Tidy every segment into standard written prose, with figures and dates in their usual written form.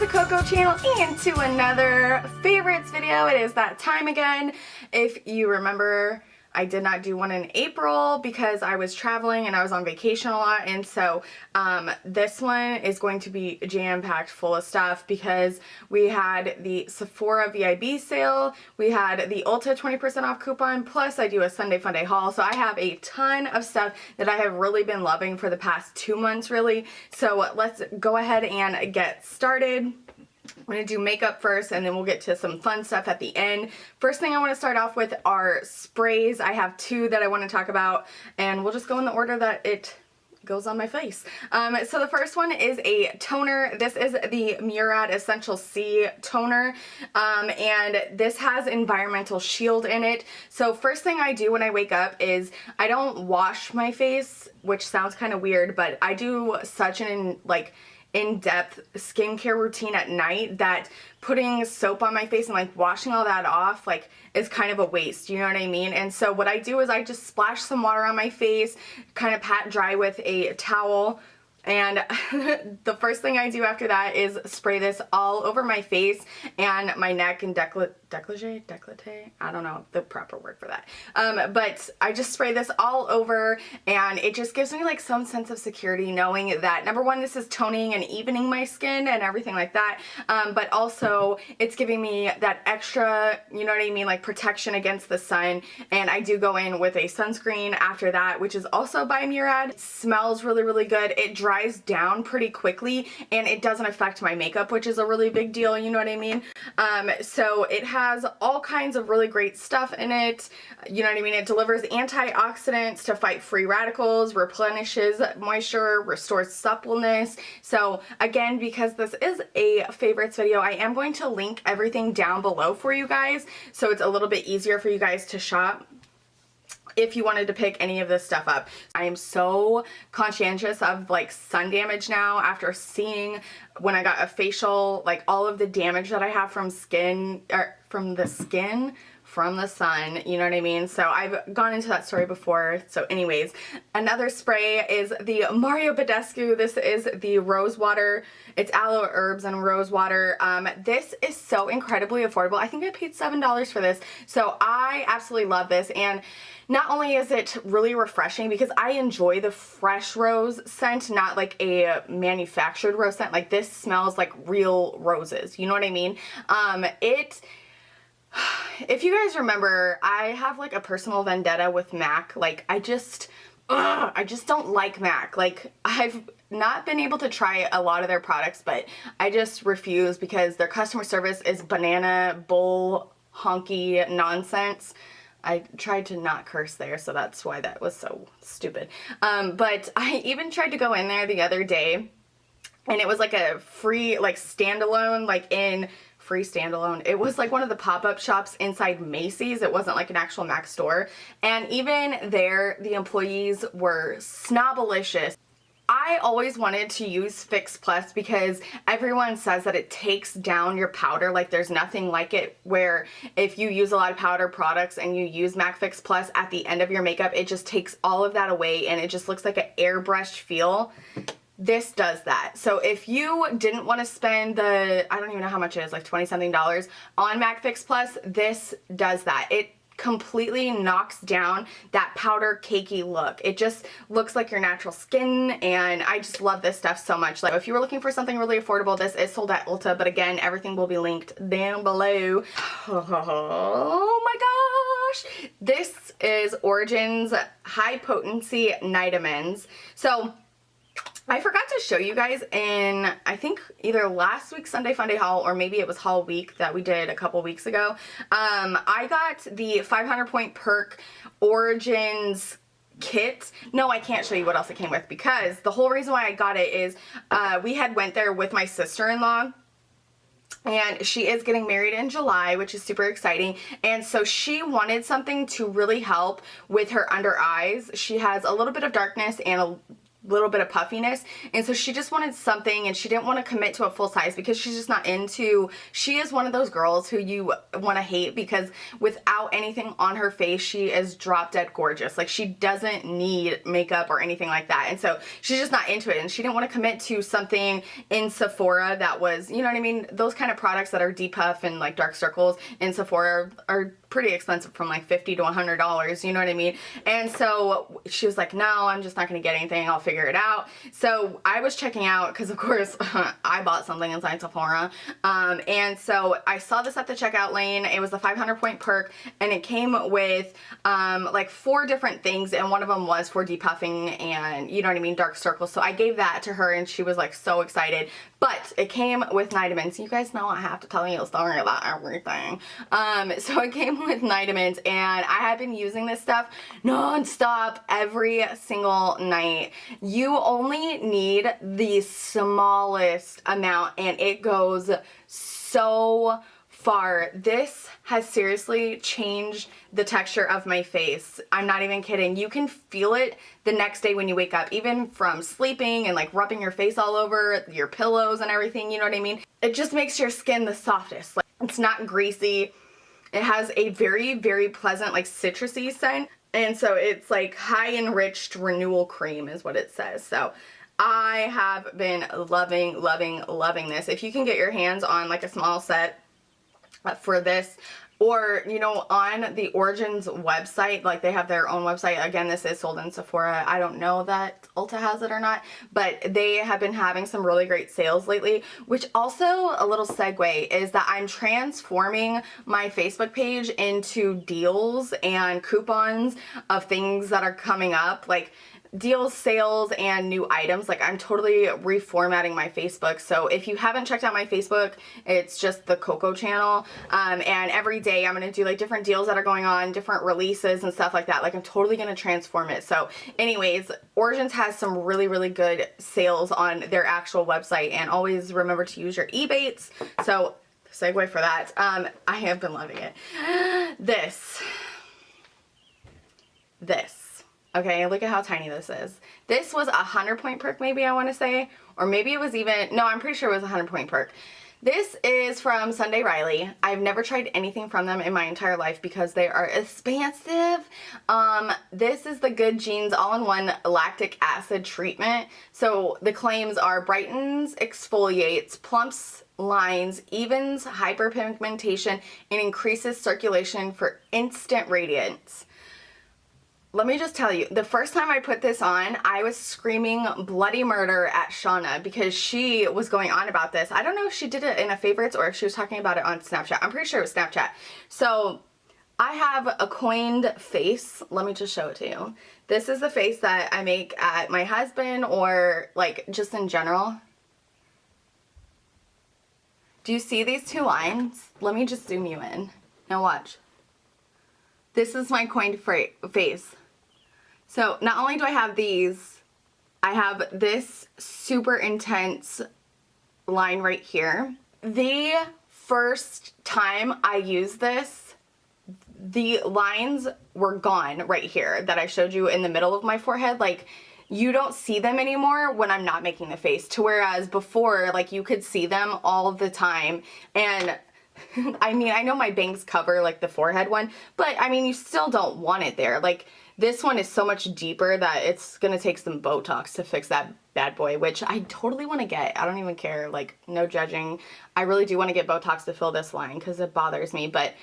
Cocco channel and to another favorites video. It is that time again. If you remember, I did not do one in April because I was traveling and I was on vacation a lot, and so this one is going to be jam-packed full of stuff because we had the Sephora VIB sale, we had the Ulta 20% off coupon, plus I do a Sunday Funday haul, so I have a ton of stuff that I have really been loving for the past 2 months really. So let's go ahead and get started. I'm going to do makeup first and then we'll get to some fun stuff at the end. First thing I want to start off with are sprays. I have two that I want to talk about and we'll just go in the order that it goes on my face. So the first one is a toner. This is the Murad Essential C toner, and this has environmental shield in it. So first thing I do when I wake up is I don't wash my face, which sounds kind of weird, but I do such an in-depth skincare routine at night that putting soap on my face and like washing all that off is kind of a waste, you know what I mean? And so what I do is I just splash some water on my face, kind of pat dry with a towel, and the first thing I do after that is spray this all over my face and my neck and décolleté, I don't know the proper word for that. But I just spray this all over and it just gives me like some sense of security knowing that, number one, this is toning and evening my skin and everything like that. But also it's giving me that extra, you know what I mean, like protection against the sun. And I do go in with a sunscreen after that, which is also by Murad. It smells really, really good. It dries down pretty quickly and it doesn't affect my makeup, which is a really big deal, you know what I mean? So it has all kinds of really great stuff in it, you know what I mean? It delivers antioxidants to fight free radicals, replenishes moisture, restores suppleness. So again, because this is a favorites video, I am going to link everything down below for you guys so it's a little bit easier for you guys to shop if you wanted to pick any of this stuff up. I am so conscientious of sun damage now after seeing when I got a facial, all of the damage that I have from the sun, you know what I mean? So I've gone into that story before. So anyways, another spray is the Mario Badescu. This is the rose water. It's aloe herbs and rose water. This is so incredibly affordable. I think I paid $7 for this. So I absolutely love this. And not only is it really refreshing because I enjoy the fresh rose scent, not like a manufactured rose scent. Like this smells like real roses. You know what I mean? If you guys remember, I have a personal vendetta with MAC. I just don't like MAC. I've not been able to try a lot of their products, but I just refuse because their customer service is banana bull honky nonsense. I tried to not curse there, so that's why that was so stupid. But I even tried to go in there the other day, and it was a free, standalone, free standalone. It was one of the pop-up shops inside Macy's. It wasn't an actual MAC store. And even there, the employees were snobbalicious. I always wanted to use Fix Plus because everyone says that it takes down your powder. There's nothing like it, where if you use a lot of powder products and you use MAC Fix Plus at the end of your makeup, it just takes all of that away and it just looks like an airbrushed feel. This does that. So if you didn't want to spend the, I don't even know how much it is, $20-something on MAC Fix Plus, this does that. It completely knocks down that powder cakey look. It just looks like your natural skin, and I just love this stuff so much. If you were looking for something really affordable, this is sold at Ulta, but again, everything will be linked down below. Oh my gosh! This is Origin's High Potency Nitamins. So I forgot to show you guys in, I think, either last week's Sunday Funday haul or maybe it was haul week that we did a couple weeks ago. I got the 500 point perk Origins kit. No, I can't show you what else it came with because the whole reason why I got it is we had went there with my sister-in-law. And she is getting married in July, which is super exciting. And so she wanted something to really help with her under eyes. She has a little bit of darkness and a little bit of puffiness, and so she just wanted something, and she didn't want to commit to a full size because she's just not into, she is one of those girls who you want to hate because without anything on her face she is drop dead gorgeous. Like, she doesn't need makeup or anything like that, and so she's just not into it, and she didn't want to commit to something in Sephora that was, you know what I mean, those kind of products that are depuff and like dark circles in Sephora are pretty expensive, from like $50 to $100, you know what I mean? And so she was like, no, I'm just not gonna get anything, I'll figure it out. So I was checking out, because of course I bought something inside Sephora, and so I saw this at the checkout lane. It was a 500-point perk, and it came with like 4 different things, and one of them was for depuffing and, you know what I mean, dark circles. So I gave that to her, and she was like so excited. But it came with vitamins. You guys know I have to tell you a story about everything. So it came with vitamins, and I have been using this stuff non-stop every single night. You only need the smallest amount, and it goes so far. This has seriously changed the texture of my face. I'm not even kidding. You can feel it the next day when you wake up, even from sleeping and like rubbing your face all over your pillows and everything, you know what I mean? It just makes your skin the softest. Like, it's not greasy. It has a very, very pleasant like citrusy scent, and so it's like high enriched renewal cream is what it says. So I have been loving, loving, loving this. If you can get your hands on like a small set for this, or, you know, on the Origins website, like they have their own website. Again, this is sold in Sephora. I don't know that Ulta has it or not, but they have been having some really great sales lately, which also, a little segue, is that I'm transforming my Facebook page into deals and coupons of things that are coming up, like deals, sales, and new items. Like, I'm totally reformatting my Facebook. So if you haven't checked out my Facebook, it's just the Cocco channel, and every day I'm gonna do like different deals that are going on, different releases and stuff like that. Like, I'm totally gonna transform it. So anyways, Origins has some really, really good sales on their actual website, and always remember to use your Ebates. So segue for that. I have been loving it. This. Okay, look at how tiny this is. This was a 100-point perk, maybe, I want to say. Or maybe it was even, no, I'm pretty sure it was a 100-point perk. This is from Sunday Riley. I've never tried anything from them in my entire life because they are expensive. This is the Good Genes all-in-one lactic acid treatment. So the claims are brightens, exfoliates, plumps lines, evens hyperpigmentation, and increases circulation for instant radiance. Let me just tell you, the first time I put this on, I was screaming bloody murder at Shauna because she was going on about this. I don't know if she did it in a favorites or if she was talking about it on Snapchat. I'm pretty sure it was Snapchat. So I have a coined face. Let me just show it to you. This is the face that I make at my husband, or like just in general. Do you see these 2 lines? Let me just zoom you in. Now watch. This is my coined face. So not only do I have these, I have this super intense line right here. The first time I used this, the lines were gone right here that I showed you in the middle of my forehead. Like, you don't see them anymore when I'm not making the face, to whereas before, like, you could see them all the time. And I mean, I know my bangs cover like the forehead one, but I mean, you still don't want it there. Like, this one is so much deeper that it's gonna take some Botox to fix that bad boy, which I totally want to get. I don't even care, like, no judging. I really do want to get Botox to fill this line because it bothers me, but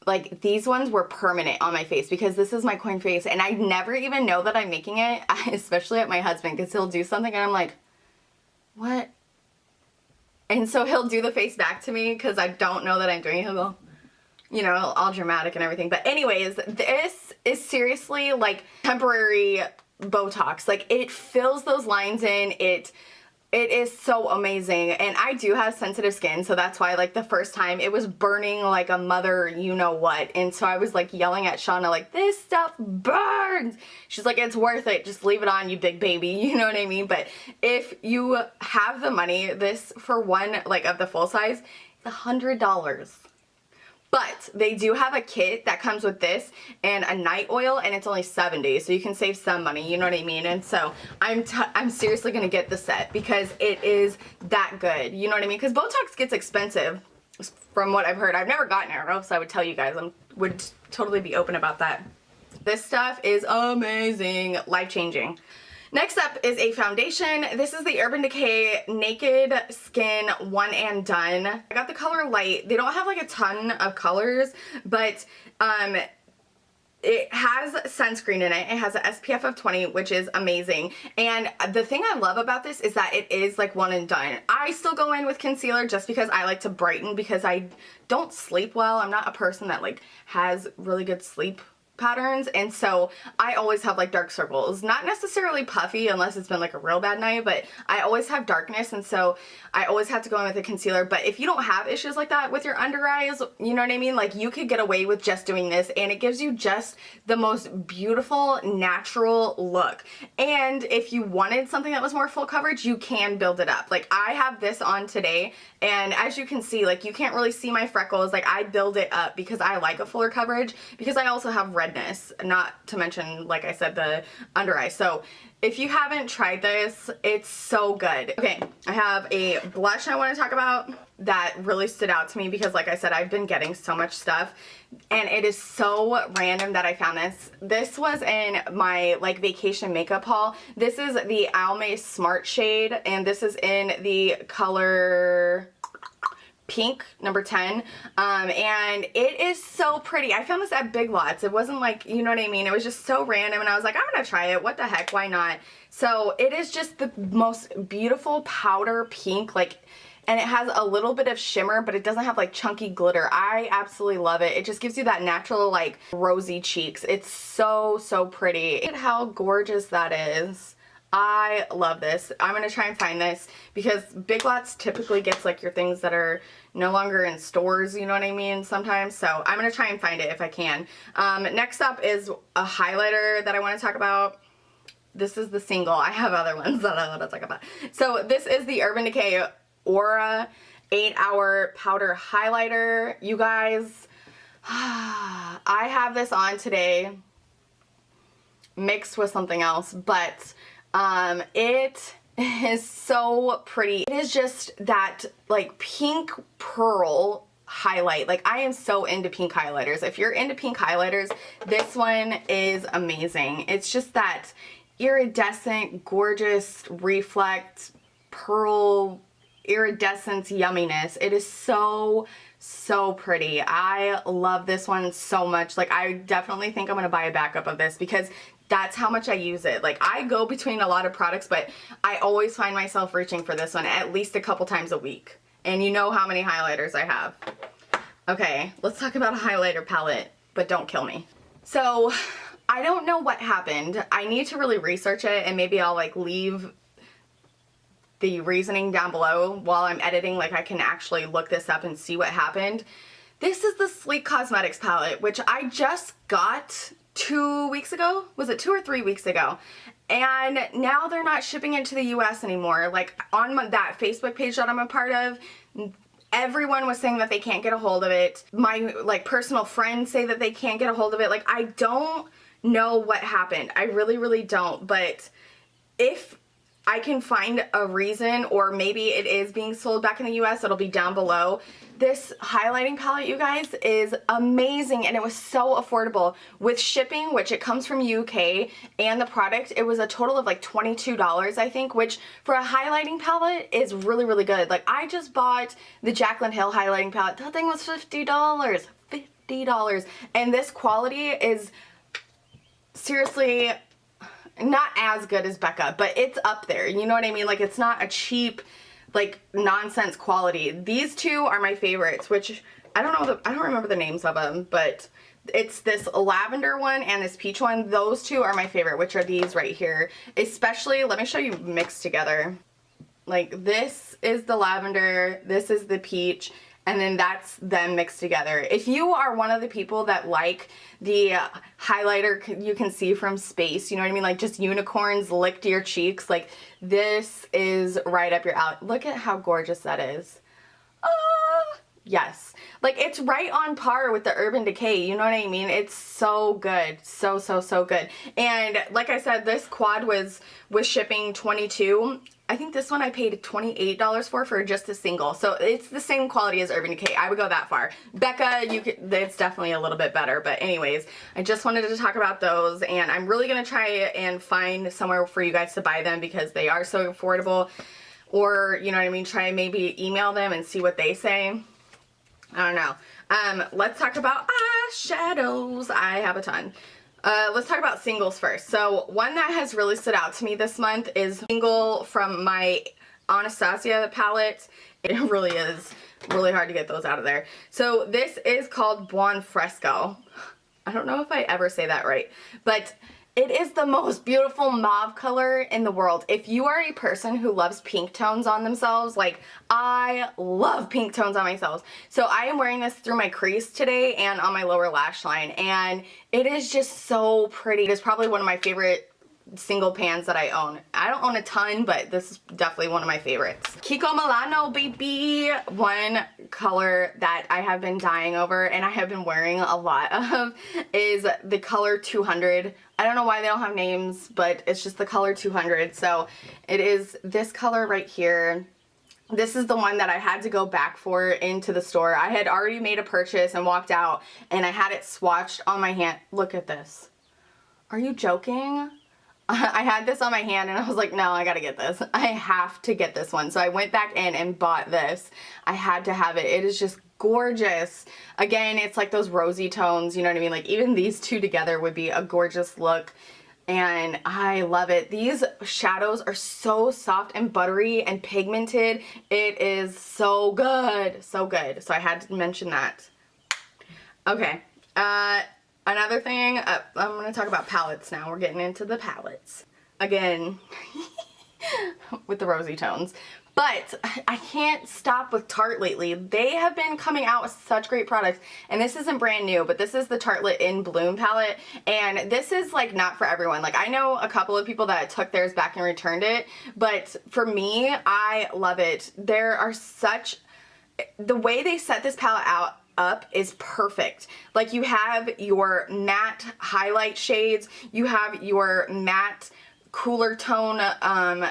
like, these ones were permanent on my face because this is my coin face, and I never even know that I'm making it, especially at my husband, because he'll do something and I'm like, what? And so he'll do the face back to me because I don't know that I'm doing it. He'll go, you know, all dramatic and everything. But anyways, this is seriously like temporary Botox. Like, it fills those lines in. It is so amazing. And I do have sensitive skin, so that's why, like, the first time it was burning like a mother you know what. And so I was like yelling at Shauna, like, this stuff burns. She's like, it's worth it, just leave it on, you big baby, you know what I mean? But if you have the money, this for one, like, of the full size, it's $100. But they do have a kit that comes with this and a night oil, and it's only $70, so you can save some money, you know what I mean? And so I'm seriously gonna get the set because it is that good, you know what I mean? Because Botox gets expensive from what I've heard. I've never gotten it, or else I would tell you guys. I would totally be open about that. This stuff is amazing, life-changing. Next up is a foundation. This is the Urban Decay Naked Skin One and Done. I got the color Light. They don't have like a ton of colors, but it has sunscreen in it. It has an SPF of 20, which is amazing. And the thing I love about this is that it is like one and done. I still go in with concealer just because I like to brighten, because I don't sleep well. I'm not a person that like has really good sleep patterns, and so I always have like dark circles. Not necessarily puffy unless it's been like a real bad night, but I always have darkness, and so I always have to go in with a concealer. But if you don't have issues like that with your under eyes, you know what I mean, like you could get away with just doing this, and it gives you just the most beautiful natural look. And if you wanted something that was more full coverage, you can build it up. Like I have this on today, and as you can see, like you can't really see my freckles. Like I build it up because I like a fuller coverage, because I also have redness, not to mention, like I said, the under eye. So if you haven't tried this, it's so good. Okay, I have a blush I want to talk about that really stood out to me because, like I said, I've been getting so much stuff, and it is so random that I found this. This was in my like vacation makeup haul. This is the Almay Smart Shade, and this is in the color Pink, number 10, and it is so pretty. I found this at Big Lots. It wasn't like, you know what I mean, it was just so random, and I was like, I'm gonna try it, what the heck, why not? So it is just the most beautiful powder pink, like, and it has a little bit of shimmer, but it doesn't have like chunky glitter. I absolutely love it. It just gives you that natural like rosy cheeks. It's so, so pretty. Look at how gorgeous that is. I love this. I'm going to try and find this because Big Lots typically gets like your things that are no longer in stores, you know what I mean, sometimes. So I'm going to try and find it if I can. Next up is a highlighter that I want to talk about. This is the single. I have other ones that I want to talk about. So this is the Urban Decay Aura 8-Hour Powder Highlighter. You guys, I have this on today mixed with something else, but it is so pretty. It is just that like pink pearl highlight. Like I am so into pink highlighters. If you're into pink highlighters, this one is amazing. It's just that iridescent, gorgeous, reflect, pearl, iridescence yumminess. It is so, so pretty. I love this one so much. Like I definitely think I'm gonna buy a backup of this because that's how much I use it. Like I go between a lot of products, but I always find myself reaching for this one at least a couple times a week. And you know how many highlighters I have. Okay, let's talk about a highlighter palette, but don't kill me. So I don't know what happened. I need to really research it, and maybe I'll like leave the reasoning down below while I'm editing. Like I can actually look this up and see what happened. This is the Sleek Cosmetics palette, which I just got 2 weeks ago. Was it 2 or 3 weeks ago? And now they're not shipping it to the US anymore. Like on that Facebook page that I'm a part of, everyone was saying that they can't get a hold of it. My like personal friends say that they can't get a hold of it. Like I don't know what happened. I really, really don't. But if I can find a reason, or maybe it is being sold back in the US, it'll be down below. This highlighting palette, you guys, is amazing, and it was so affordable. With shipping, which it comes from UK, and the product, it was a total of like $22, I think, which for a highlighting palette is really, really good. Like I just bought the Jaclyn Hill highlighting palette. That thing was $50. $50. And this quality is seriously not as good as Becca, but it's up there. You know what I mean? Like it's not a cheap, like nonsense quality. These two are my favorites, which I don't remember the names of them, but it's this lavender one and this peach one. Those two are my favorite, which are these right here. Especially, let me show you mixed together. Like this is the lavender, this is the peach, and then that's them mixed together. If you are one of the people that like the highlighter you can see from space, you know what I mean? Like just unicorns lick to your cheeks. Like this is right up your alley. Look at how gorgeous that is. Yes. Like, it's right on par with the Urban Decay, you know what I mean? It's so good. So, so, so good. And like I said, this quad was with shipping $22. I think this one I paid $28 for just a single. So it's the same quality as Urban Decay. I would go that far. Becca, it's definitely a little bit better. But anyways, I just wanted to talk about those. And I'm really going to try and find somewhere for you guys to buy them because they are so affordable. Or, you know what I mean, try and maybe email them and see what they say. I don't know. Let's talk about eyeshadows. I have a ton. Let's talk about singles first. So one that has really stood out to me this month is single from my Anastasia palette. It really is really hard to get those out of there. So this is called Buon Fresco. I don't know if I ever say that right, but it is the most beautiful mauve color in the world. If you are a person who loves pink tones on themselves, like I love pink tones on myself. So I am wearing this through my crease today and on my lower lash line, and it is just so pretty. It is probably one of my favorite single pans that I own. I don't own a ton, but this is definitely one of my favorites. Kiko Milano, baby! One color that I have been dying over and I have been wearing a lot of is the color 200. I don't know why they don't have names, but it's just the color 200. So it is this color right here. This is the one that I had to go back for into the store. I had already made a purchase and walked out and I had it swatched on my hand. Look at this. Are you joking? I had this on my hand and I was like, no, I gotta get this. I have to get this one. So I went back in and bought this. I had to have it. It is just gorgeous. Again, it's like those rosy tones, you know what I mean? Like even these two together would be a gorgeous look. And I love it. These shadows are so soft and buttery and pigmented. It is so good. So good. So I had to mention that. Okay. Another thing, I'm going to talk about palettes now. We're getting into the palettes. Again, with the rosy tones. But I can't stop with Tarte lately. They have been coming out with such great products. And this isn't brand new, but this is the Tartelette In Bloom palette. And this is like not for everyone. Like I know a couple of people that took theirs back and returned it. But for me, I love it. There are such... The way they set this palette up is perfect. Like you have your matte highlight shades, you have your matte cooler tone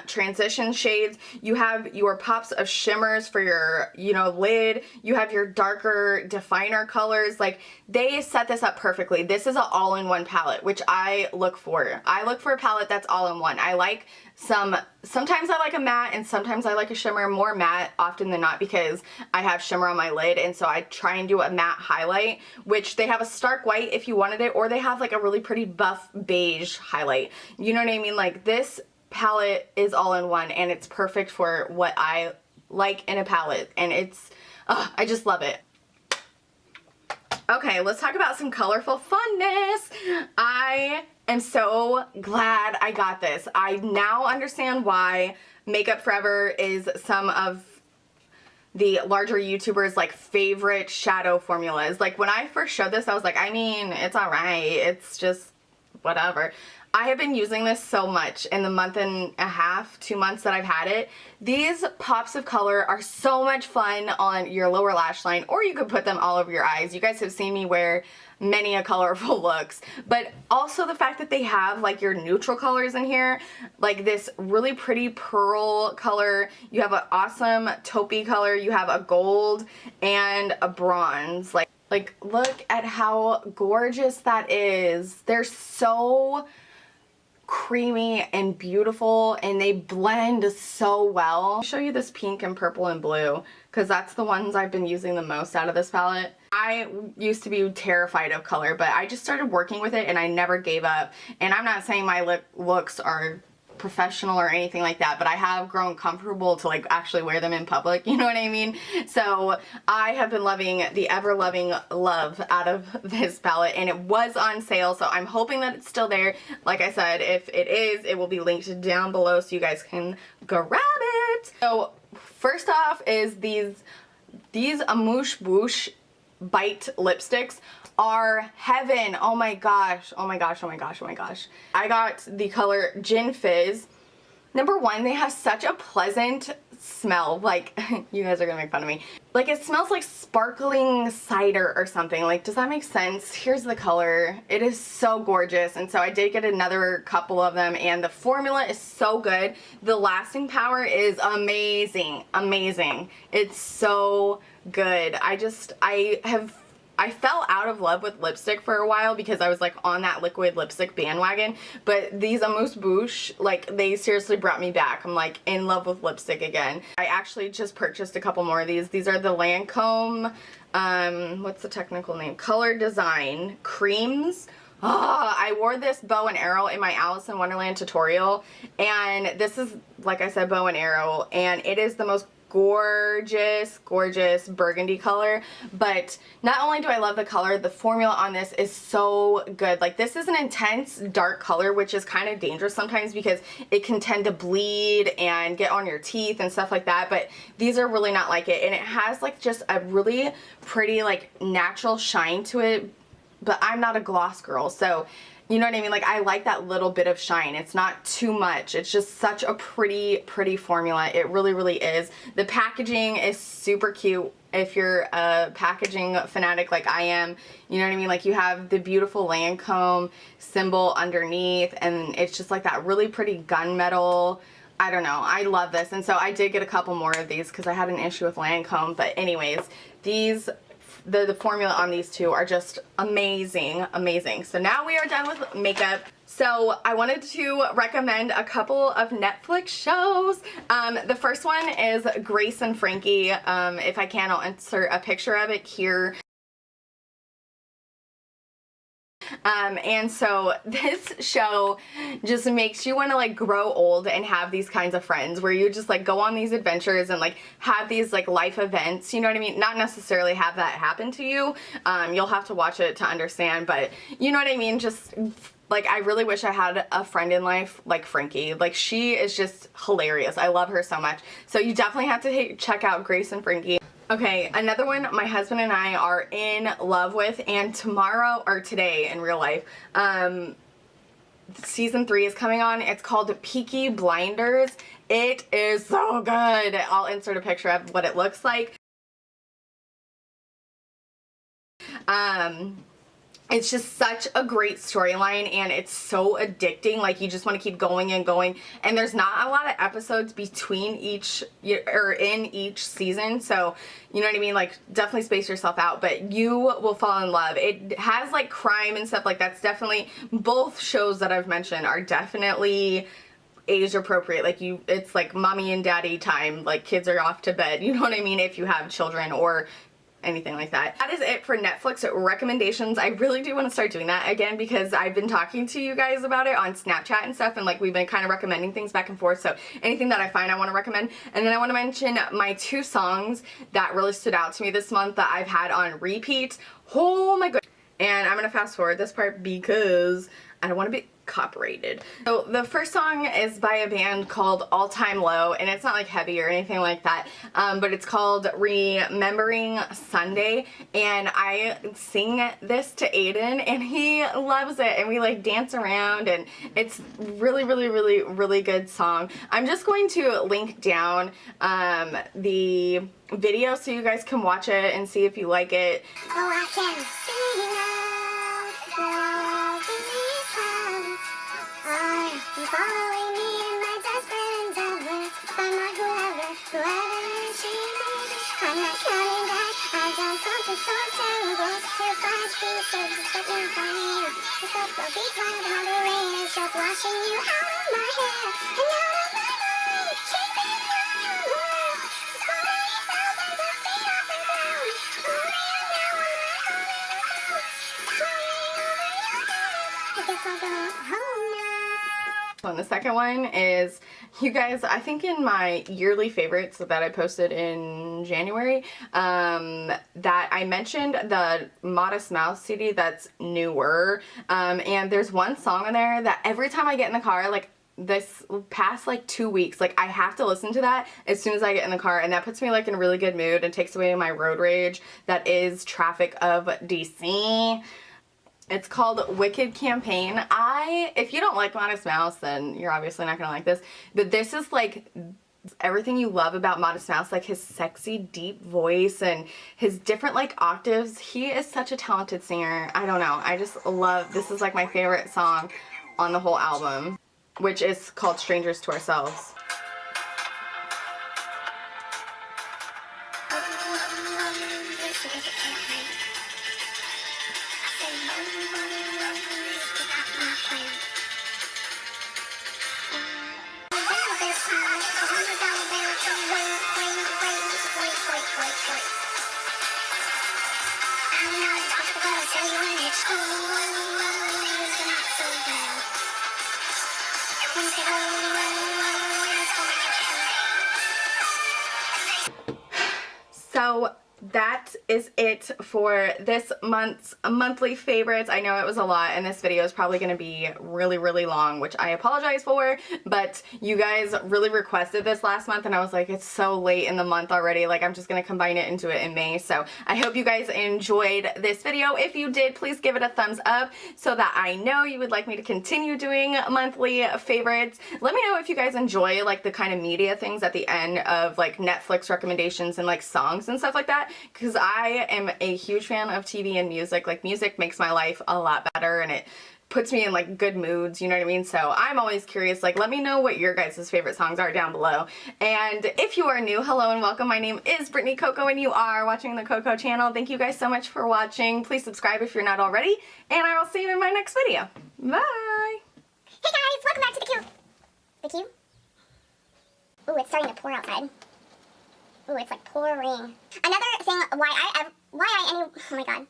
transition shades, you have your pops of shimmers for your, you know, lid, you have your darker definer colors. Like they set this up perfectly. This is an all-in-one palette, which I look for. I look for a palette that's all-in-one. I like sometimes I like a matte and sometimes I like a shimmer. More matte often than not because I have shimmer on my lid, and so I try and do a matte highlight, which they have a stark white if you wanted it, or they have like a really pretty buff beige highlight. You know what I mean? Like this palette is all in one and it's perfect for what I like in a palette, and it's I just love it. Okay, let's talk about some colorful funness. I am so glad I got this. I now understand why Makeup Forever is some of the larger YouTubers' like favorite shadow formulas. Like when I first showed this, I was like, I mean, it's alright. It's just whatever. I have been using this so much in the month and a half, 2 months that I've had it. These pops of color are so much fun on your lower lash line, or you could put them all over your eyes. You guys have seen me wear many a colorful looks, but also the fact that they have like your neutral colors in here, like this really pretty pearl color, you have an awesome taupey color, you have a gold and a bronze. Like look at how gorgeous that is. They're so creamy and beautiful and they blend so well. I'll show you this pink and purple and blue because that's the ones I've been using the most out of this palette. I used to be terrified of color, but I just started working with it and I never gave up. And I'm not saying my looks are professional or anything like that, but I have grown comfortable to like actually wear them in public, you know what I mean? So I have been loving the ever loving love out of this palette, and it was on sale, so I'm hoping that it's still there. Like I said, if it is, it will be linked down below so you guys can grab it. So first off is these Amouche Bouche Bite lipsticks are heaven. Oh my gosh, oh my gosh, oh my gosh, oh my gosh. I got the color Gin Fizz. Number one, they have such a pleasant smell like, you guys are gonna make fun of me, like it smells like sparkling cider or something. Like, does that make sense? Here's the color. It is so gorgeous, and so I did get another couple of them, and the formula is so good. The lasting power is amazing, amazing. It's so good. I fell out of love with lipstick for a while because I was like on that liquid lipstick bandwagon, but these Amuse Bouche, like, they seriously brought me back. I'm like in love with lipstick again. I actually just purchased a couple more of these. These are the Lancome, what's the technical name? Color Design Creams. Oh, I wore this bow and arrow in my Alice in Wonderland tutorial, and this is, like I said, bow and arrow, and it is the most gorgeous, gorgeous burgundy color. But not only do I love the color, the formula on this is so good. Like, this is an intense dark color, which is kind of dangerous sometimes because it can tend to bleed and get on your teeth and stuff like that, but these are really not like it, and it has like just a really pretty like natural shine to it. But I'm not a gloss girl, so you know what I mean? Like, I like that little bit of shine. It's not too much. It's just such a pretty, pretty formula. It really, really is. The packaging is super cute. If you're a packaging fanatic like I am, you know what I mean? Like, you have the beautiful Lancome symbol underneath, and it's just like that really pretty gunmetal. I don't know. I love this. And so I did get a couple more of these because I had an issue with Lancome. But anyways, these... The formula on these two are just amazing, amazing. So now we are done with makeup. So I wanted to recommend a couple of Netflix shows. The first one is Grace and Frankie. If I can, I'll insert a picture of it here. And so this show just makes you want to like grow old and have these kinds of friends where you just like go on these adventures and like have these like life events, you know what I mean? Not necessarily have that happen to you. You'll have to watch it to understand, but you know what I mean? Just like, I really wish I had a friend in life like Frankie. Like, she is just hilarious. I love her so much. So you definitely have to check out Grace and Frankie. Okay, another one my husband and I are in love with, and tomorrow, or today in real life, season 3 is coming on. It's called Peaky Blinders. It is so good. I'll insert a picture of what it looks like. It's just such a great storyline, and it's so addicting. Like, you just want to keep going and going, and there's not a lot of episodes between each, or in each season, so you know what I mean? Like, definitely space yourself out, but you will fall in love. It has like crime and stuff like that's definitely, both shows that I've mentioned are definitely age appropriate. Like, it's like mommy and daddy time, like kids are off to bed, you know what I mean, if you have children or anything like that. That is it for Netflix recommendations. I really do want to start doing that again because I've been talking to you guys about it on Snapchat and stuff, and like we've been kind of recommending things back and forth, so anything that I find I want to recommend. And then I want to mention my 2 songs that really stood out to me this month that I've had on repeat. Oh my god. And I'm gonna fast forward this part because I don't want to be copyrighted. So the first song is by a band called All Time Low, and it's not like heavy or anything like that, but it's called Remembering Sunday, and I sing this to Aiden and he loves it, and we like dance around, and it's really, really, really, really good song. I'm just going to link down the video so you guys can watch it and see if you like it. Oh, I can sing you following me in my desperate endeavor, but not whoever she may be. I'm not counting back. I've done something so terrible to find pieces, but now finding you. The stuff will be quiet, how the rain is just washing you out of my hair and out of my mind. Keeping you in the world. It's 40,000 feet off the ground. Only you now on my own. Floating over your head. I guess I'll go home now. And the second one is, you guys, I think in my yearly favorites that I posted in January, that I mentioned the Modest Mouse CD that's newer, and there's one song in there that every time I get in the car, like this past like 2 weeks, like I have to listen to that as soon as I get in the car, and that puts me like in a really good mood and takes away my road rage that is traffic of DC. It's called Wicked Campaign. If you don't like Modest Mouse, then you're obviously not gonna like this, but this is like Everything you love about Modest Mouse, like his sexy deep voice and his different like octaves. He is such a talented singer. I don't know, I just love, this is like my favorite song on the whole album, which is called Strangers to Ourselves. So that is it for this month's monthly favorites. I know it was a lot, and this video is probably going to be really, really long, which I apologize for, but you guys really requested this last month, and I was like, it's so late in the month already, like I'm just going to combine it into it in May. So I hope you guys enjoyed this video. If you did, please give it a thumbs up so that I know you would like me to continue doing monthly favorites. Let me know if you guys enjoy like the kind of media things at the end of like Netflix recommendations and like songs and stuff like that, because I am a huge fan of TV and music. Like music makes my life a lot better, and it puts me in like good moods, you know what I mean? So I'm always curious, like let me know what your guys' favorite songs are down below. And if you are new, hello and welcome. My name is Brittany Cocco and you are watching the Cocco channel. Thank you guys so much for watching. Please subscribe if you're not already, and I will see you in my next video. Bye! Hey guys, welcome back to the Q. The Q? Ooh, it's starting to pour outside. Ooh, it's like pouring. Another thing, oh my god.